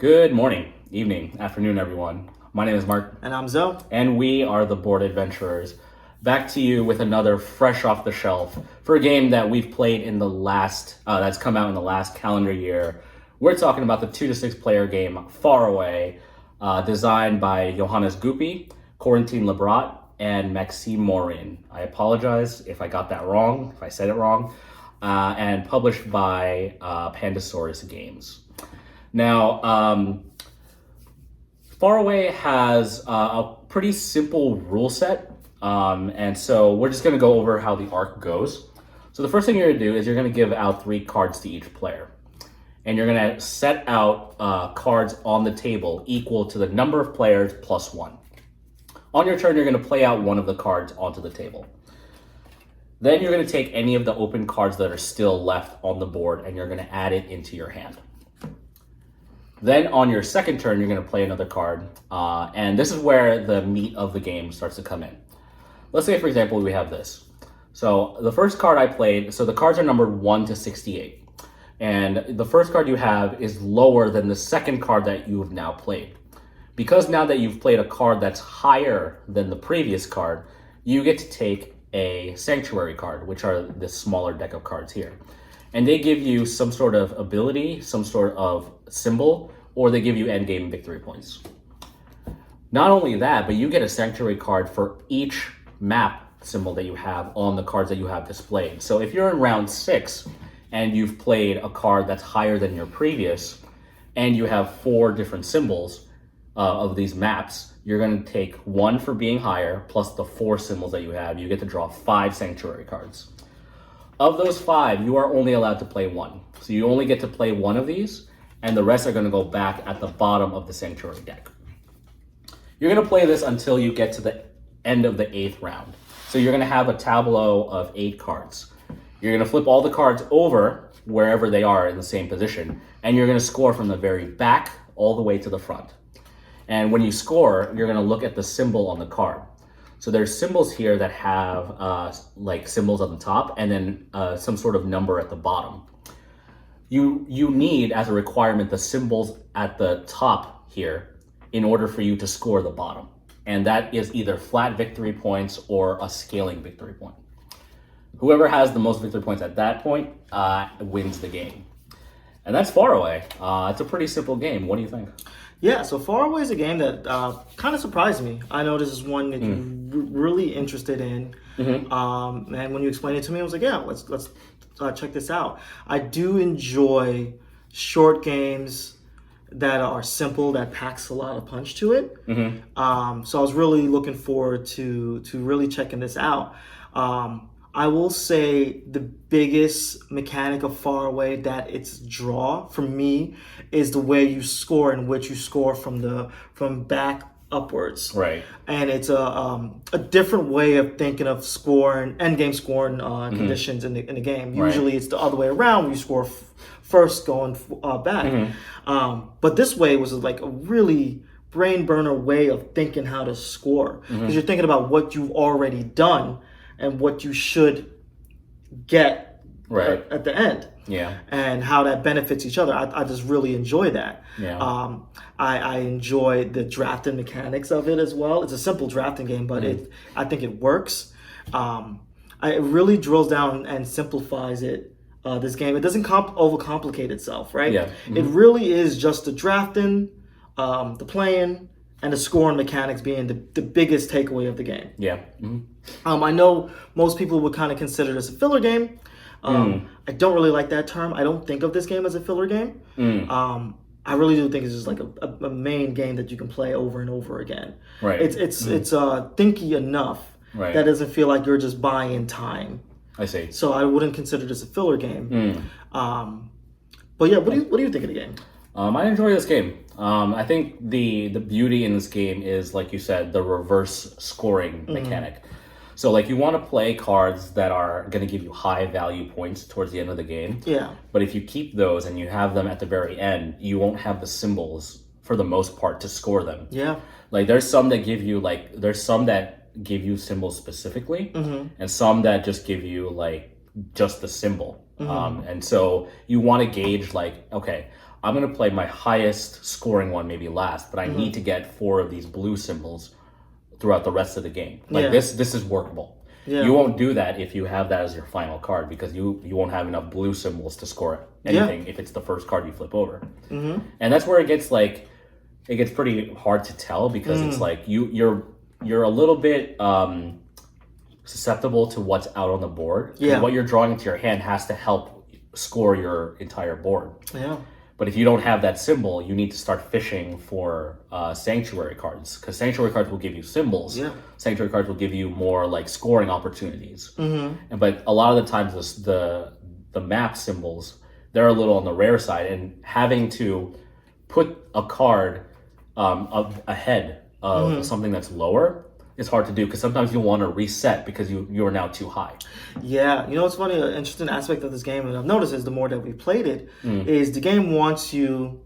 Good morning, evening, afternoon, everyone. My name is Mark. And I'm Zoe. And we are the Board Adventurers. Back to you with another fresh off the shelf for a game that we've played in the that's come out in the last calendar year. We're talking about the 2 to 6 player game Faraway, designed by Johannes Gupi, Corentin Lebrat, and Maxime Morin. I apologize if I got that wrong, if I said it wrong, and published by Pandasaurus Games. Now, Faraway has a pretty simple rule set, and so we're just going to go over how the arc goes. So the first thing you're going to do is you're going to give out 3 cards to each player, and you're going to set out cards on the table equal to the number of players plus 1. On your turn, you're going to play out one of the cards onto the table. Then you're going to take any of the open cards that are still left on the board, and you're going to add it into your hand. Then on your second turn, you're going to play another card, and this is where the meat of the game starts to come in. Let's say, for example, we have this. So the first card I played, so the cards are numbered 1 to 68, and the first card you have is lower than the second card that you have now played. Because now that you've played a card that's higher than the previous card, you get to take a Sanctuary card, which are this smaller deck of cards here. And they give you some sort of ability, some sort of symbol, or they give you endgame victory points. Not only that, but you get a Sanctuary card for each map symbol that you have on the cards that you have displayed. So if you're in round 6 and you've played a card that's higher than your previous, and you have 4 different symbols of these maps, you're going to take 1 for being higher, plus the 4 symbols that you have. You get to draw 5 Sanctuary cards. Of those 5, you are only allowed to play 1. So you only get to play 1 of these, and the rest are going to go back at the bottom of the Sanctuary deck. You're going to play this until you get to the end of the 8th round. So you're going to have a tableau of 8 cards. You're going to flip all the cards over wherever they are in the same position, and you're going to score from the very back all the way to the front. And when you score, you're going to look at the symbol on the card. So there's symbols here that have like symbols on the top and then some sort of number at the bottom. You need, as a requirement, the symbols at the top here in order for you to score the bottom. And that is either flat victory points or a scaling victory point. Whoever has the most victory points at that point wins the game. And that's Faraway. It's a pretty simple game. What do you think? Yeah, so Faraway is a game that kind of surprised me. I know this is one that you're really interested in. Mm-hmm. And when you explained it to me, I was like, yeah, let's check this out. I do enjoy short games that are simple, that packs a lot of punch to it. Mm-hmm. So I was really looking forward to really checking this out. I will say the biggest mechanic of Faraway that it's draw for me is the way you score, in which you score from back upwards. Right. And it's a different way of thinking of scoring, end game scoring conditions in the game. Usually it's the other way around, where you score first going back. Mm-hmm. But this way was like a really brain burner way of thinking how to score, because you're thinking about what you've already done and what you should get at the end. Yeah. And how that benefits each other. I just really enjoy that. Yeah. I enjoy the drafting mechanics of it as well. It's a simple drafting game, but I think it works. It really drills down and simplifies it. This game, it doesn't overcomplicate itself, right? Yeah. Mm-hmm. It really is just the drafting, the playing, and the scoring mechanics being the biggest takeaway of the game. Yeah. Mm-hmm. I know most people would kind of consider this a filler game. I don't really like that term. I don't think of this game as a filler game. I really do think it's just like a main game that you can play over and over again. Right. It's thinky enough that it doesn't feel like you're just buying time. I see. So I wouldn't consider this a filler game. But yeah, what do you think of the game? I enjoy this game. I think the beauty in this game is, like you said, the reverse scoring mechanic. So like you want to play cards that are going to give you high value points towards the end of the game. Yeah. But if you keep those and you have them at the very end, you won't have the symbols for the most part to score them. Yeah. Like there's some that give you symbols specifically, and some that just give you like just the symbol. And so you want to gauge like, okay, I'm going to play my highest scoring one maybe last, but I need to get 4 of these blue symbols throughout the rest of the game. Like this is workable. Yeah. You won't do that if you have that as your final card because you won't have enough blue symbols to score anything if it's the first card you flip over. And that's where it gets pretty hard to tell because it's like you're a little bit susceptible to what's out on the board. Yeah. What you're drawing into your hand has to help score your entire board. Yeah. But if you don't have that symbol, you need to start fishing for sanctuary cards because sanctuary cards will give you symbols. Yeah. Sanctuary cards will give you more like scoring opportunities. But a lot of the times, the map symbols they're a little on the rare side, and having to put a card ahead of something that's lower is hard to do because sometimes you want to reset because you are now too high. Yeah, you know what's funny? An interesting aspect of this game, and I've noticed is the more that we played it, is the game wants you.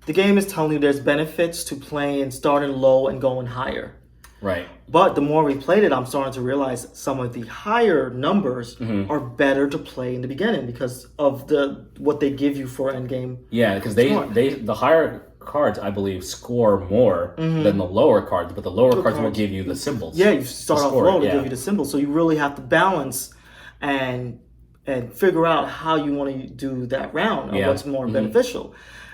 The game is telling you there's benefits to playing starting low and going higher. Right. But the more we played it, I'm starting to realize some of the higher numbers are better to play in the beginning because of what they give you for end game. Yeah, because the higher cards, I believe, score more than the lower cards, but the lower cards will give you the symbols. Yeah, you start off low to give you the symbols, so you really have to balance and figure out how you want to do that round and what's more beneficial.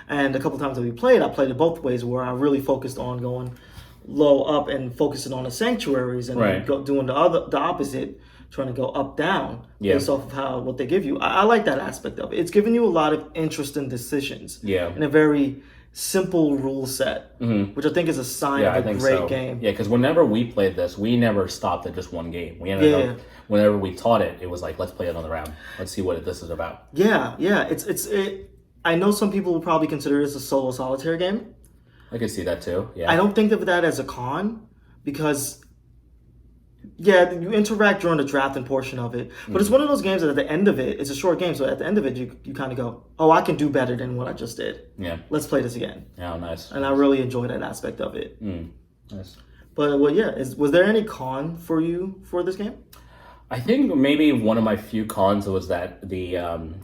And a couple times that we played, I played it both ways, where I really focused on going low up and focusing on the sanctuaries, and then doing the opposite, trying to go up down based off of what they give you. I like that aspect of it. It's giving you a lot of interesting decisions in a very simple rule set, which I think is a sign of a great game. Yeah, because whenever we played this, we never stopped at just one game. We ended up, whenever we taught it, it was like, let's play another round. Let's see what this is about. Yeah. I know some people will probably consider this a solo solitaire game. I can see that too. Yeah. I don't think of that as a con because, you interact during the drafting portion of it. But it's one of those games that at the end of it, it's a short game. So at the end of it, you kind of go, oh, I can do better than what I just did. Yeah. Let's play this again. Yeah, nice. And I really enjoy that aspect of it. Nice. But was there any con for you for this game? I think maybe one of my few cons was that the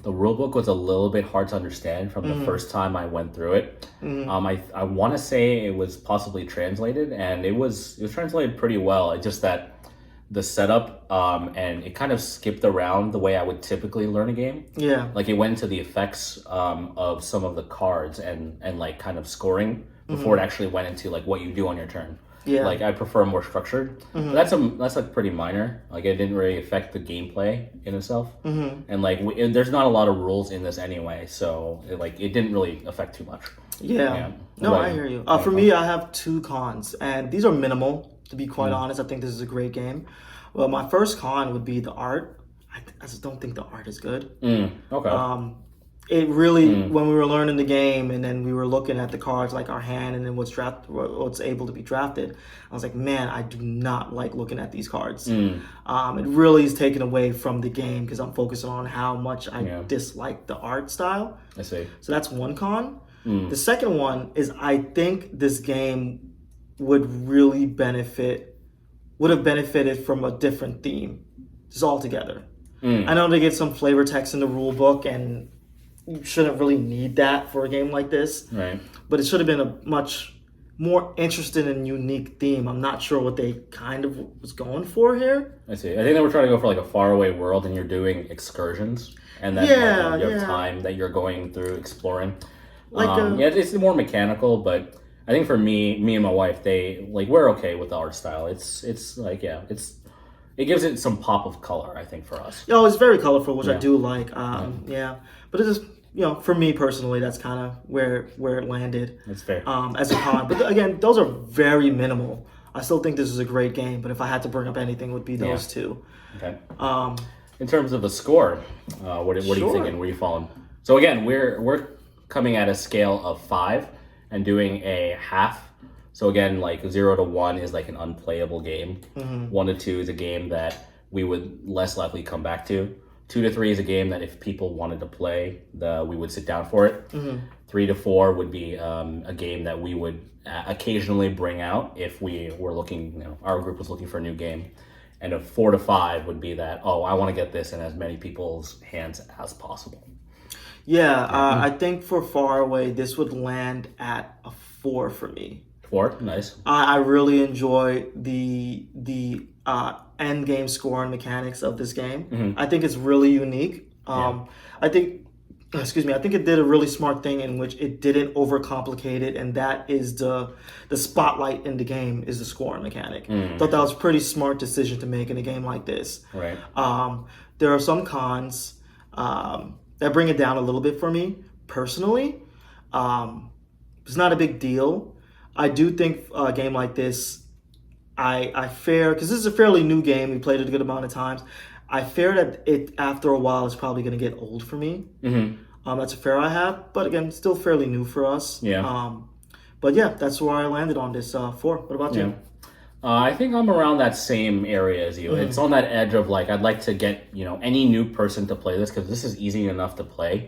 rule book was a little bit hard to understand from the first time I went through it. I want to say it was possibly translated, and it was translated pretty well. It's just that the setup and it kind of skipped around the way I would typically learn a game. Yeah, like it went into the effects of some of the cards and like kind of scoring before it actually went into like what you do on your turn. Yeah, like I prefer more structured. But that's like pretty minor. Like it didn't really affect the gameplay in itself, and like there's not a lot of rules in this anyway, so it didn't really affect too much. Yeah. No, I hear you. For me, I have 2 cons, and these are minimal. To be quite honest, I think this is a great game. Well, my first con would be the art. I just don't think the art is good. Okay. It really, when we were learning the game and then we were looking at the cards, like our hand and then what's able to be drafted, I was like, man, I do not like looking at these cards. It really is taken away from the game because I'm focusing on how much I dislike the art style. I see. So that's one con. The second one is I think this game would have benefited from a different theme, just altogether. I know they get some flavor text in the rule book, and you shouldn't really need that for a game like this. Right. But it should have been a much more interesting and unique theme. I'm not sure what they kind of was going for here. I see. I think they were trying to go for like a faraway world, and you're doing excursions, and then you have time that you're going through exploring. It's more mechanical, but I think for me and my wife, we're okay with the art style. It gives it some pop of color, I think, for us. It's very colorful, which I do like. But it's just, for me personally, that's kind of where it landed. That's fair. As a con, but again, those are very minimal. I still think this is a great game, but if I had to bring up anything, it would be those 2. Okay. In terms of the score, what are you thinking? Where are you falling? So again, we're coming at a scale of 5 and doing a half. So again, like 0 to 1 is like an unplayable game. 1 to 2 is a game that we would less likely come back to. 2 to 3 is a game that if people wanted to play, we would sit down for it. 3 to 4 would be a game that we would occasionally bring out if we were looking, our group was looking for a new game. And a 4 to 5 would be that, I want to get this in as many people's hands as possible. Yeah, I think for Faraway, this would land at a 4 for me. 4, nice. I really enjoy the end game scoring mechanics of this game. I think it's really unique. I think, excuse me, I think it did a really smart thing in which it didn't overcomplicate it, and that is the spotlight in the game is the scoring mechanic. Thought that was a pretty smart decision to make in a game like this. Right. There are some cons that bring it down a little bit for me personally. It's not a big deal. I do think a game like this, because this is a fairly new game. We played it a good amount of times. I fear that it after a while is probably going to get old for me. That's a fear I have, but again, still fairly new for us. Yeah. But yeah, that's where I landed on this 4. What about you? I think I'm around that same area as you. It's on that edge of like I'd like to get any new person to play this because this is easy enough to play.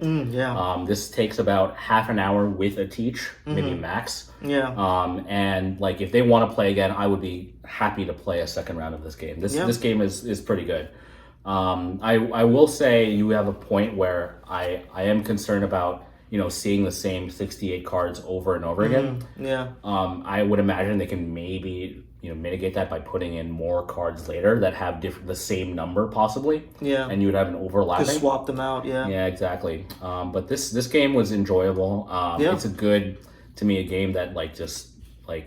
This takes about half an hour with a teach, maybe max. And like if they want to play again, I would be happy to play a second round of this game. This game is pretty good. I will say you have a point where I am concerned about seeing the same 68 cards over and over again. I would imagine they can maybe mitigate that by putting in more cards later that have the same number possibly. And you would have an overlapping. Just swap them out. Yeah, exactly. But this game was enjoyable. It's a game that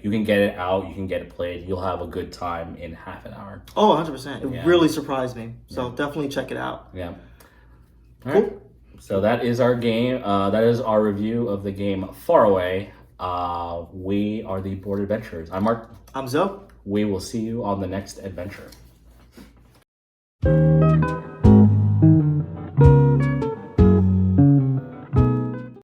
you can get it out, you can get it played, you'll have a good time in half an hour. Oh, 100%. It really surprised me. So definitely check it out. Yeah. Cool. Right. So that is our game. That is our review of the game Faraway. We are the Board Adventurers. I'm Mark. I'm Zoe. We will see you on the next adventure.